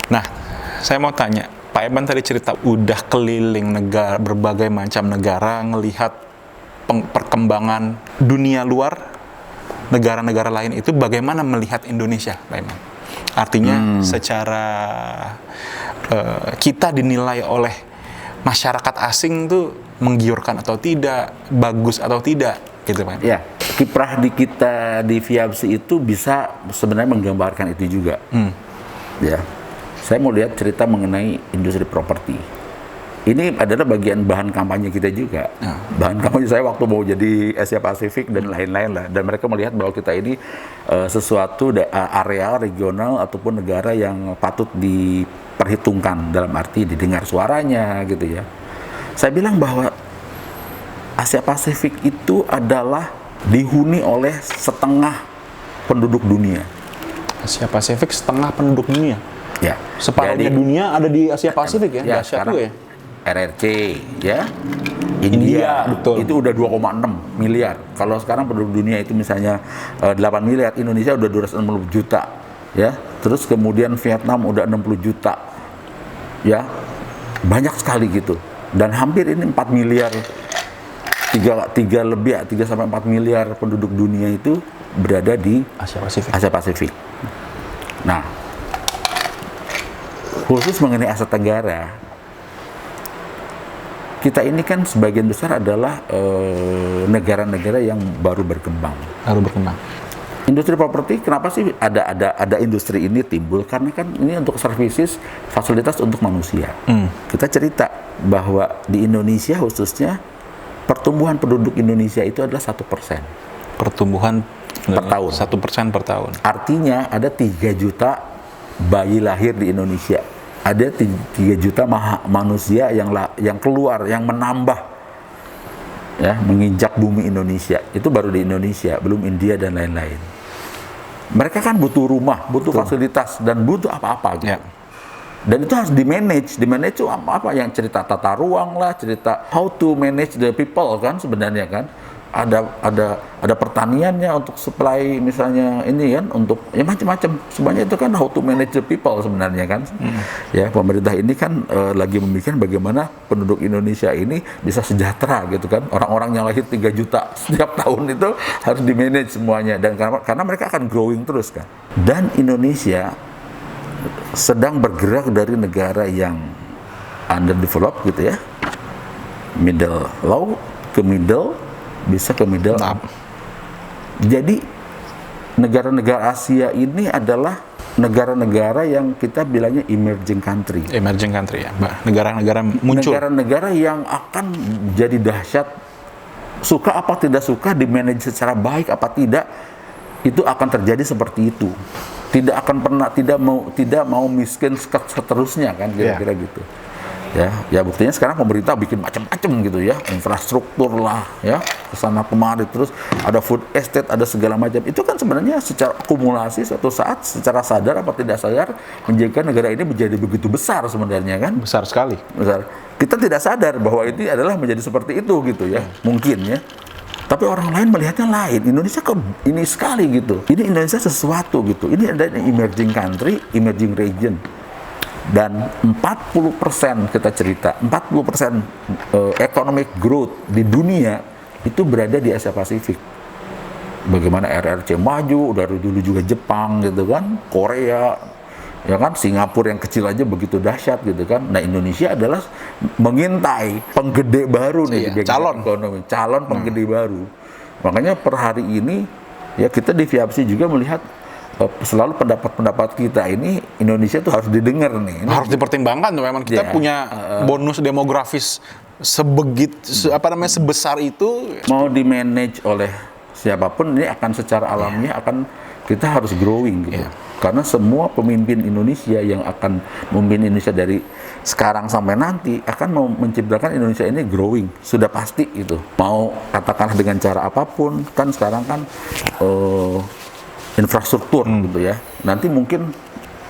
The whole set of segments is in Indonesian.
Nah, saya mau tanya, Pak Eman tadi cerita udah keliling negara, berbagai macam negara, ngelihat perkembangan dunia luar, negara-negara lain itu bagaimana melihat Indonesia, Pak Eman? Artinya secara kita dinilai oleh masyarakat asing tuh menggiurkan atau tidak, bagus atau tidak, gitu Pak. Ya, kiprah di kita di FIABSI itu bisa sebenarnya menggambarkan itu juga. Ya, saya mau lihat cerita mengenai industri properti. Ini adalah bagian bahan kampanye kita juga. Bahan kampanye saya waktu mau jadi Asia Pasifik dan lain-lain lah. Dan mereka melihat bahwa kita ini sesuatu area regional ataupun negara yang patut diperhitungkan dalam arti didengar suaranya gitu ya. Saya bilang bahwa Asia Pasifik itu adalah dihuni oleh setengah penduduk dunia. Asia Pasifik setengah penduduk dunia. Ya. Separuhnya dunia ada di Asia Pasifik ya. Dahsyat juga ya. RRC ya. India betul. Itu udah 2,6 miliar. Kalau sekarang penduduk dunia itu misalnya 8 miliar, Indonesia udah 260 juta ya. Terus kemudian Vietnam udah 60 juta. Ya. Banyak sekali gitu. Dan hampir ini 4 miliar 3 sampai 4 miliar penduduk dunia itu berada di Asia Pasifik. Nah, khusus mengenai Asia Tenggara, kita ini kan sebagian besar adalah negara-negara yang baru berkembang. Industri properti, kenapa sih ada industri ini timbul? Karena kan ini untuk services, fasilitas untuk manusia. Kita cerita bahwa di Indonesia khususnya pertumbuhan penduduk Indonesia itu adalah 1%. Pertumbuhan per tahun. 1% per tahun. Artinya ada 3 juta bayi lahir di Indonesia. Ada 3 juta manusia yang keluar, yang menambah, ya, menginjak bumi Indonesia. Itu baru di Indonesia, belum India dan lain-lain. Mereka kan butuh rumah, butuh fasilitas, dan butuh apa-apa gitu. Dan itu harus di-manage itu apa yang cerita tata ruang lah, cerita how to manage the people kan sebenarnya kan. Ada pertaniannya untuk supply misalnya ini kan, untuk ya macam-macam. Sebenarnya itu kan how to manage the people sebenarnya kan. Ya, pemerintah ini kan lagi memikirkan bagaimana penduduk Indonesia ini bisa sejahtera gitu kan. Orang-orang yang lahir 3 juta setiap tahun itu harus di-manage semuanya, dan karena mereka akan growing terus kan. Dan Indonesia sedang bergerak dari negara yang underdeveloped gitu ya, middle low ke middle, bisa ke middle up. Jadi negara-negara Asia ini adalah negara-negara yang kita bilangnya emerging country ya, negara-negara muncul, negara-negara yang akan jadi dahsyat. Suka apa tidak suka, di manage secara baik apa tidak, itu akan terjadi seperti itu. Tidak akan pernah tidak mau miskin seterusnya kan, kira-kira gitu. Ya buktinya sekarang pemerintah bikin macam-macam gitu ya, infrastruktur lah ya, kesana kemari, terus ada food estate, ada segala macam. Itu kan sebenarnya secara akumulasi suatu saat secara sadar apa tidak sadar menjadikan negara ini menjadi begitu besar sebenarnya kan. Besar sekali. Besar. Kita tidak sadar bahwa itu adalah menjadi seperti itu gitu ya, mungkin ya. Tapi orang lain melihatnya lain. Indonesia kok ini sekali gitu. Ini Indonesia sesuatu gitu. Ini ada emerging country, emerging region. Dan 40% kita cerita, 40% economic growth di dunia itu berada di Asia Pasifik. Bagaimana RRC maju, udah dulu juga Jepang gitu kan, Korea, ya kan, Singapura yang kecil aja begitu dahsyat gitu kan. Nah, Indonesia adalah mengintai penggede baru nih, calon penggede baru. Makanya per hari ini ya kita di FIABSI juga melihat selalu pendapat-pendapat kita ini Indonesia tuh harus didengar nih. Ini harus dipertimbangkan tuh, memang kita punya bonus demografis sebesar itu. Mau di manage oleh siapapun ini akan secara alamiah akan kita harus growing gitu. Karena semua pemimpin Indonesia yang akan memimpin Indonesia dari sekarang sampai nanti akan mau menciptakan Indonesia ini growing, sudah pasti itu. Mau katakanlah dengan cara apapun, kan sekarang kan infrastruktur gitu ya. Nanti mungkin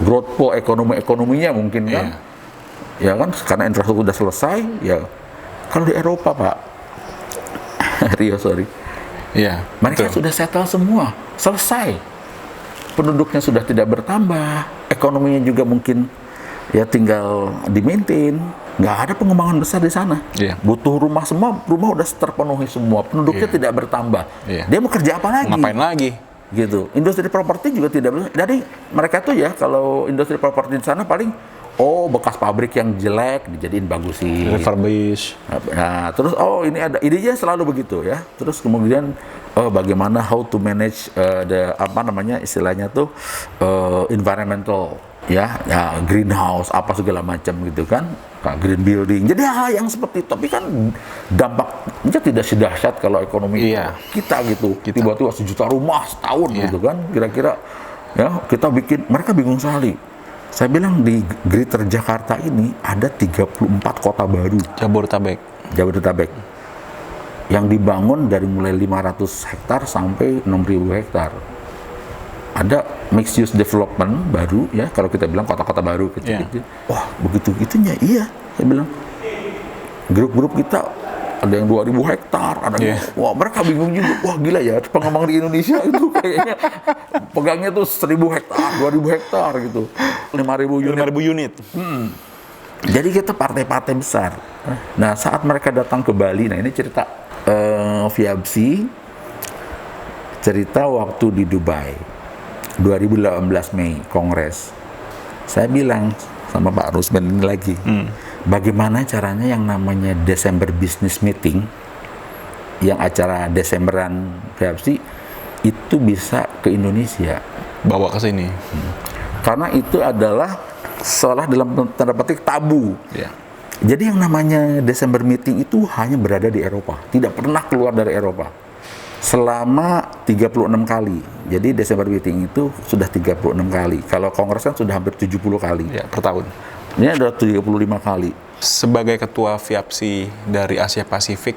growth po ekonominya mungkin kan. Ya kan, karena infrastruktur sudah selesai ya. Kalau di Eropa, Pak. Rio, sorry. Iya. Mereka sudah settle semua, selesai. Penduduknya sudah tidak bertambah, ekonominya juga mungkin ya tinggal di-maintain. Nggak ada pengembangan besar di sana. Iya. Butuh rumah semua, rumah udah terpenuhi semua, penduduknya tidak bertambah. Iya. Dia mau kerja apa lagi? Ngapain lagi? Gitu. Industri properti juga tidak. Jadi mereka tuh ya kalau industri properti di sana paling bekas pabrik yang jelek dijadiin bagusin. Refurbish. Nah, terus ini ada idenya selalu begitu ya. Terus kemudian bagaimana how to manage istilahnya tuh environmental ya greenhouse apa segala macam gitu kan, green building. Jadi hal yang seperti itu, tapi kan dampaknya tidak sedahsyat kalau ekonomi kita gitu. Tiba-tiba 1 juta rumah setahun gitu kan, kira-kira ya kita bikin, mereka bingung sekali. Saya bilang di Greater Jakarta ini ada 34 kota baru Jabodetabek yang dibangun dari mulai 500 hektar sampai 6.000 hektar. Ada mixed use development baru ya, kalau kita bilang kota-kota baru gitu. Wah, begitu-gitunya iya, saya bilang. Grup-grup kita ada yang 2.000 hektar, ada wah mereka bingung juga. Wah gila ya, pengembang di Indonesia itu kayaknya pegangnya tuh 1.000 hektar, 2.000 hektar gitu. 5.000 unit. Jadi kita partai-partai besar. Nah, saat mereka datang ke Bali, nah ini cerita Viabsi cerita waktu di Dubai 2018 Mei Kongres. Saya bilang sama Pak Rusman ini lagi, bagaimana caranya yang namanya Desember Business Meeting, yang acara Desemberan Viabsi itu bisa ke Indonesia, bawa ke sini. Karena itu adalah seolah dalam tanda petik tabu. Jadi yang namanya Desember Meeting itu hanya berada di Eropa, tidak pernah keluar dari Eropa. Selama 36 kali. Jadi Desember Meeting itu sudah 36 kali. Kalau Kongres kan sudah hampir 70 kali. Ya, per tahun. Ini ada 35 kali. Sebagai ketua Viabsi dari Asia Pasifik,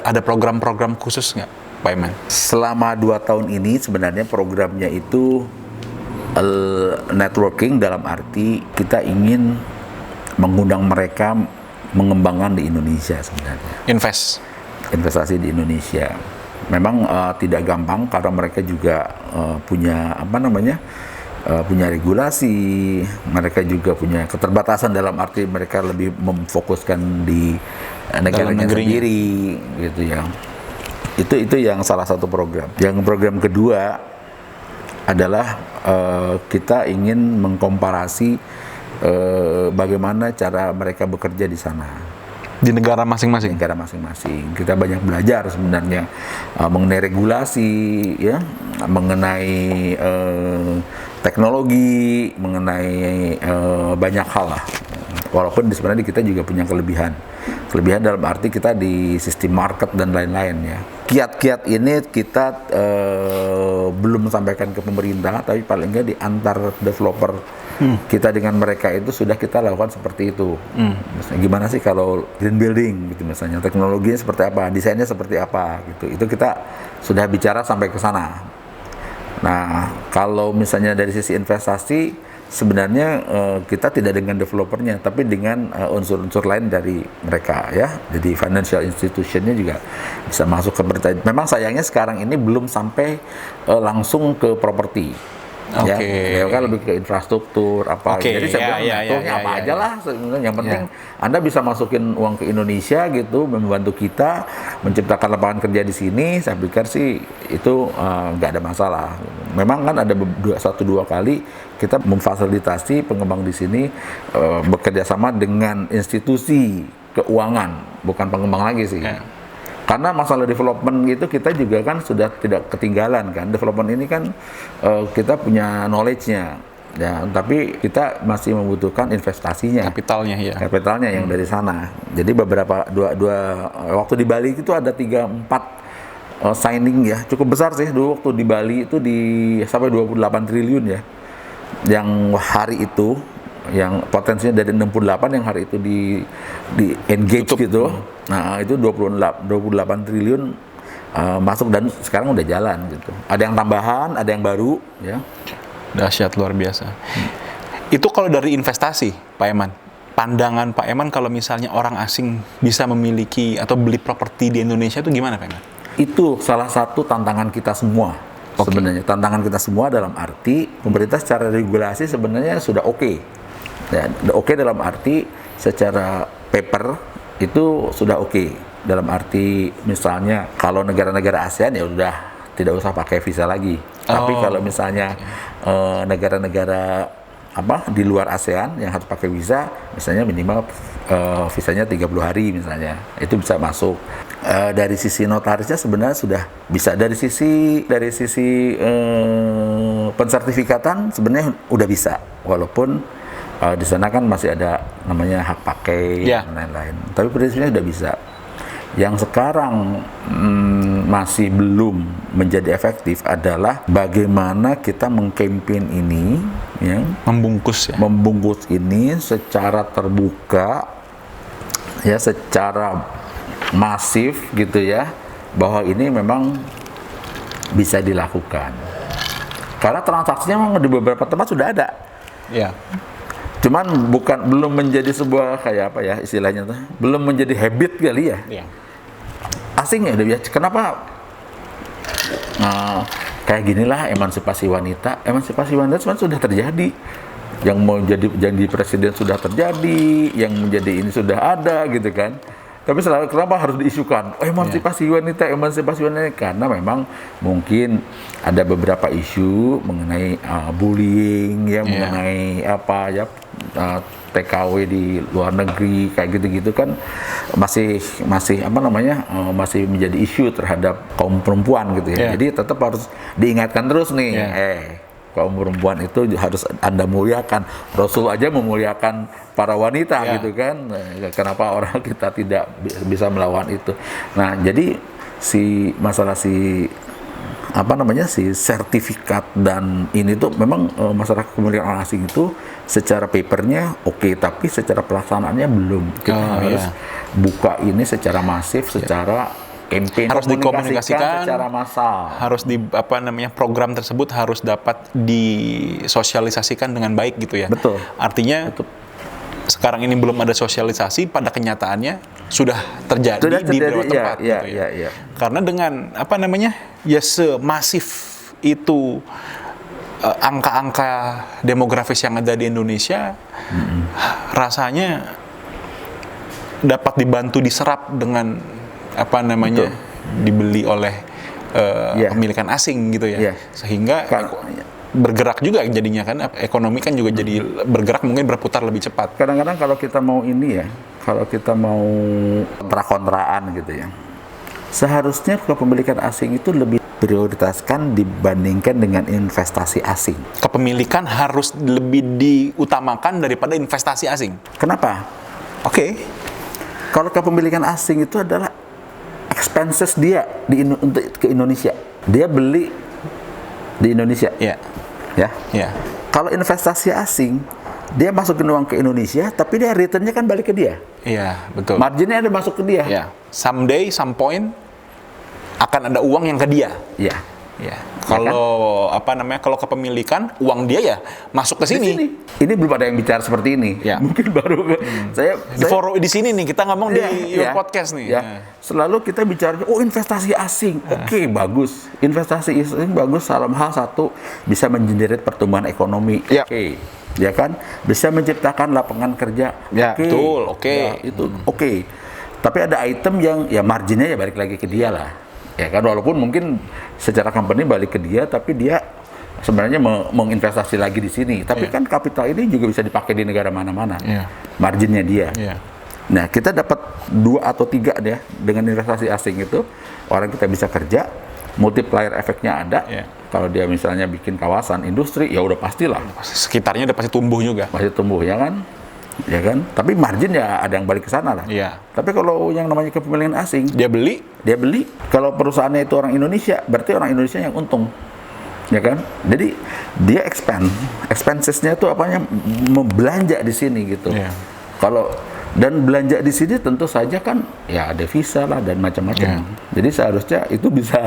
ada program-program khusus nggak, Pak Iman? Selama 2 tahun ini sebenarnya programnya itu networking, dalam arti kita ingin mengundang mereka mengembangkan di Indonesia sebenarnya. Investasi di Indonesia. Memang tidak gampang karena mereka juga punya punya regulasi, mereka juga punya keterbatasan dalam arti mereka lebih memfokuskan di negaranya sendiri gitu ya. Itu yang salah satu program. Yang program kedua adalah kita ingin mengkomparasi bagaimana cara mereka bekerja di sana. Di negara masing-masing. Kita banyak belajar sebenarnya mengenai regulasi, ya, mengenai teknologi, mengenai banyak hal lah. Walaupun sebenarnya kita juga punya kelebihan dalam arti kita di sistem market dan lain-lain ya. Kiat-kiat ini kita belum sampaikan ke pemerintah, tapi paling nggak di antar developer kita dengan mereka itu sudah kita lakukan seperti itu. Misalnya, gimana sih kalau green building gitu misalnya, teknologinya seperti apa, desainnya seperti apa gitu. Itu kita sudah bicara sampai ke sana. Nah, kalau misalnya dari sisi investasi sebenarnya kita tidak dengan developernya, tapi dengan unsur-unsur lain dari mereka ya. Jadi financial institutionnya juga bisa masuk ke mereka. Memang sayangnya sekarang ini belum sampai langsung ke properti. Ya, kan lebih ke infrastruktur apa. Jadi saya bilang apa aja lah sebenarnya. Yang penting Anda bisa masukin uang ke Indonesia gitu, membantu kita menciptakan lapangan kerja di sini. Saya pikir sih itu nggak ada masalah. Memang kan ada 1-2 kali kita memfasilitasi pengembang di sini bekerja sama dengan institusi keuangan, bukan pengembang lagi sih. Karena masalah development gitu kita juga kan sudah tidak ketinggalan kan. Development ini kan kita punya knowledge-nya ya, tapi kita masih membutuhkan investasinya. Kapitalnya yang dari sana. Jadi beberapa waktu di Bali itu ada 3-4 signing ya, cukup besar sih dulu waktu di Bali itu sampai 28 triliun ya. Yang hari itu yang potensinya dari 68 yang hari itu di engage gitu. Nah, itu 28 triliun masuk dan sekarang udah jalan gitu. Ada yang tambahan, ada yang baru ya. Dahsyat, luar biasa. Itu kalau dari investasi, Pak Eman. Pandangan Pak Eman kalau misalnya orang asing bisa memiliki atau beli properti di Indonesia itu gimana, Pak Eman? Itu salah satu tantangan kita semua. sebenarnya. Tantangan kita semua dalam arti pemerintah secara regulasi sebenarnya sudah oke. Ya, oke dalam arti secara paper itu sudah oke. Dalam arti misalnya kalau negara-negara ASEAN ya udah tidak usah pakai visa lagi. Tapi kalau misalnya negara-negara di luar ASEAN yang harus pakai visa, misalnya minimal visanya 30 hari misalnya, itu bisa masuk. Dari sisi notarisnya sebenarnya sudah bisa. Dari sisi pensertifikatan sebenarnya udah bisa, walaupun di sana kan masih ada namanya hak pakai dan lain-lain. Tapi prinsipnya udah bisa. Yang sekarang masih belum menjadi efektif adalah bagaimana kita mengkampanye ini, ya, membungkus ini secara terbuka, ya, secara masif gitu ya, bahwa ini memang bisa dilakukan. Karena transaksinya memang di beberapa tempat sudah ada. Ya. Cuman belum menjadi sebuah kayak apa ya istilahnya tuh, belum menjadi habit kali ya. Iya. Asing ya udah biasa. Kenapa kayak ginilah emansipasi wanita sebenarnya sudah terjadi. Yang mau jadi presiden sudah terjadi, yang menjadi ini sudah ada gitu kan. Tapi selalu kenapa harus diisukan emansipasi wanita karena memang mungkin ada beberapa isu mengenai bullying ya, mengenai apa ya, TKW di luar negeri kayak gitu-gitu kan masih masih menjadi isu terhadap kaum perempuan gitu ya. Jadi tetap harus diingatkan terus nih, kaum perempuan itu harus Anda muliakan. Rasul aja memuliakan para wanita gitu kan. Kenapa orang kita tidak bisa melawan itu? Nah, jadi masalah si sertifikat dan ini tuh memang masyarakat kepemilikan orang asing itu secara papernya oke, tapi secara pelaksanaannya belum. Kita harus buka ini secara masif, secara campaign, harus dikomunikasikan secara massal. Harus program tersebut harus dapat disosialisasikan dengan baik gitu ya. Betul. Artinya sekarang ini belum ada sosialisasi, pada kenyataannya sudah terjadi di beberapa tempat gitu ya. Karena dengan semasif itu angka-angka demografis yang ada di Indonesia, rasanya dapat dibantu diserap dengan dibeli oleh pemilikan asing gitu ya. Sehingga bergerak juga jadinya kan, ekonomi kan juga jadi bergerak, mungkin berputar lebih cepat. Kadang-kadang kalau kita mau kontra-kontraan gitu ya, seharusnya kepemilikan asing itu lebih prioritaskan dibandingkan dengan investasi asing. Kepemilikan harus lebih diutamakan daripada investasi asing. Kenapa? Kalau kepemilikan asing itu adalah expenses dia untuk ke Indonesia. Dia beli di Indonesia. Kalau investasi asing, dia masukin uang ke Indonesia, tapi dia returnnya kan balik ke dia. Iya, betul. Marginnya ada masuk ke dia. Someday, some point akan ada uang yang ke dia. Kalau kalau kepemilikan uang dia ya masuk ke sini. Ini belum ada yang bicara seperti ini. Mungkin baru saya di sini nih kita ngomong di podcast nih. Selalu kita bicara investasi asing. Bagus. Investasi asing bagus dalam hal satu, bisa mengenerate pertumbuhan ekonomi. Ya kan? Bisa menciptakan lapangan kerja. Betul. Itu Tapi ada item yang marginnya balik lagi ke dia lah. Ya kan, walaupun mungkin secara company balik ke dia, tapi dia sebenarnya menginvestasi lagi di sini. Tapi kan kapital ini juga bisa dipakai di negara mana-mana. Marginnya dia. Nah, kita dapat 2 atau 3 deh dengan investasi asing itu, orang kita bisa kerja, multiplier efeknya ada. Kalau dia misalnya bikin kawasan industri, ya udah pastilah. Sekitarnya udah pasti tumbuh juga. Pasti tumbuh ya kan? Ya kan? Tapi margin ya ada yang balik ke sana lah. Tapi kalau yang namanya kepemilikan asing, dia beli. Kalau perusahaannya itu orang Indonesia, berarti orang Indonesia yang untung. Ya kan? Jadi dia expensesnya itu membelanja di sini gitu. Dan belanja di sini tentu saja kan ya ada visa lah dan macam-macam. Jadi seharusnya itu bisa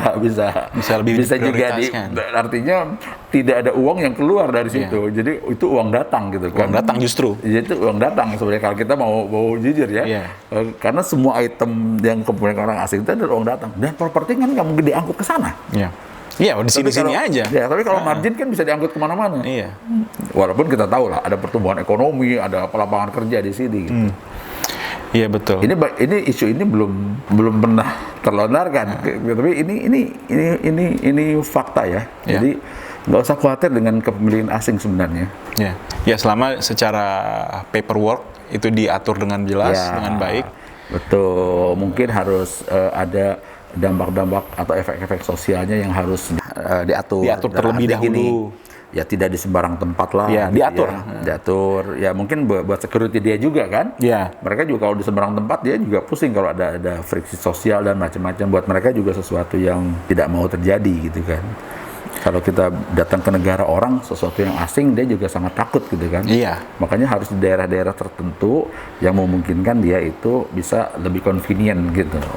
juga artinya tidak ada uang yang keluar dari situ. Jadi itu uang datang gitu kan. Uang datang justru. Jadi itu uang datang sebenarnya kalau kita mau jujur ya. Karena semua item yang kepemilikan orang asing itu adalah uang datang. Dan properti kan nggak mungkin diangkut ke sana. Iya, di sini-sini aja. Ya, tapi kalau margin kan bisa diangkut kemana-mana. Iya. Walaupun kita tahu lah ada pertumbuhan ekonomi, ada lapangan kerja di sini. Gitu. Iya betul. Ini isu ini belum pernah terlontarkan, tapi ini fakta ya. Ya. Jadi nggak usah khawatir dengan kepemilikan asing sebenarnya. Ya selama secara paperwork itu diatur dengan jelas, Ya, dengan baik. Betul. Mungkin harus ada dampak-dampak atau efek-efek sosialnya yang harus diatur. Diatur Dan terlebih artinya gini, dahulu. ya tidak di sembarang tempat lah. Ya, gitu diatur. Ya. Diatur. Ya mungkin buat security dia juga kan. Ya. Mereka juga kalau di sembarang tempat dia juga pusing kalau ada friksi sosial dan macam-macam. Buat mereka juga sesuatu yang tidak mau terjadi gitu kan. Kalau kita datang ke negara orang, sesuatu yang asing, dia juga sangat takut gitu kan. Iya. Makanya harus di daerah-daerah tertentu yang memungkinkan dia itu bisa lebih convenient gitu